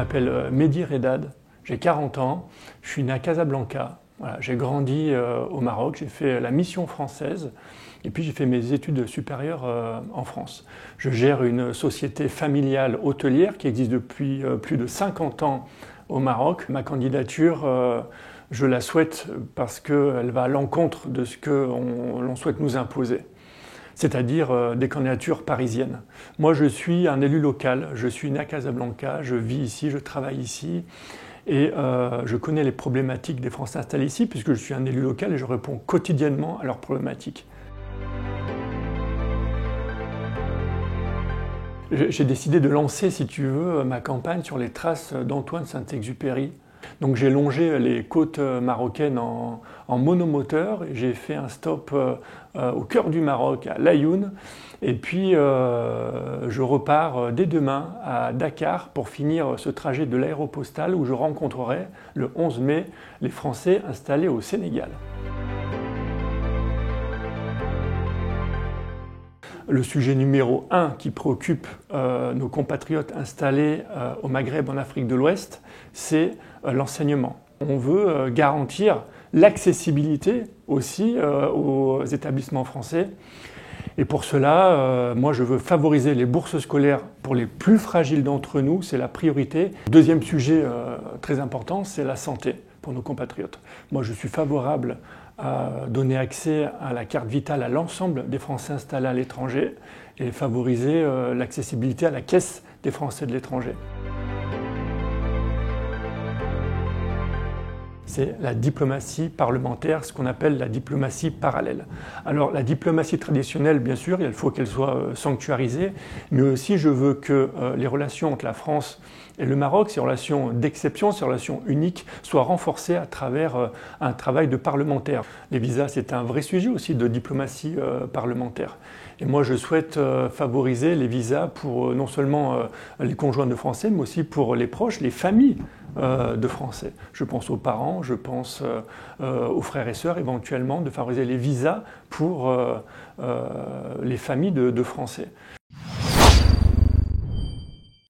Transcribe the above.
m'appelle Mehdi Redad, j'ai 40 ans, je suis né à Casablanca. Voilà, j'ai grandi au Maroc, j'ai fait la mission française et puis j'ai fait mes études supérieures en France. Je gère une société familiale hôtelière qui existe depuis plus de 50 ans au Maroc. Ma candidature, je la souhaite parce qu'elle va à l'encontre de ce que l'on souhaite nous imposer, c'est-à-dire des candidatures parisiennes. Moi, je suis un élu local, je suis né à Casablanca, je vis ici, je travaille ici, et je connais les problématiques des Français installés ici, puisque je suis un élu local et je réponds quotidiennement à leurs problématiques. J'ai décidé de lancer, si tu veux, ma campagne sur les traces d'Antoine Saint-Exupéry. Donc j'ai longé les côtes marocaines en monomoteur et j'ai fait un stop au cœur du Maroc, à Laayoune. Et puis je repars dès demain à Dakar pour finir ce trajet de l'aéropostale où je rencontrerai le 11 mai les Français installés au Sénégal. Le sujet numéro 1 qui préoccupe nos compatriotes installés au Maghreb, en Afrique de l'Ouest, c'est l'enseignement. On veut garantir l'accessibilité aussi aux établissements français. Et pour cela, moi je veux favoriser les bourses scolaires pour les plus fragiles d'entre nous, c'est la priorité. Deuxième sujet très important, c'est la santé pour nos compatriotes. Moi je suis favorable à donner accès à la carte vitale à l'ensemble des Français installés à l'étranger et favoriser l'accessibilité à la caisse des Français de l'étranger. C'est la diplomatie parlementaire, ce qu'on appelle la diplomatie parallèle. Alors la diplomatie traditionnelle, bien sûr, il faut qu'elle soit sanctuarisée, mais aussi je veux que les relations entre la France et le Maroc, ces relations d'exception, ces relations uniques, soient renforcées à travers un travail de parlementaire. Les visas, c'est un vrai sujet aussi de diplomatie parlementaire. Et moi, je souhaite favoriser les visas pour non seulement les conjoints de Français, mais aussi pour les proches, les familles de Français. Je pense aux parents, je pense aux frères et sœurs, éventuellement, de favoriser les visas pour les familles de Français.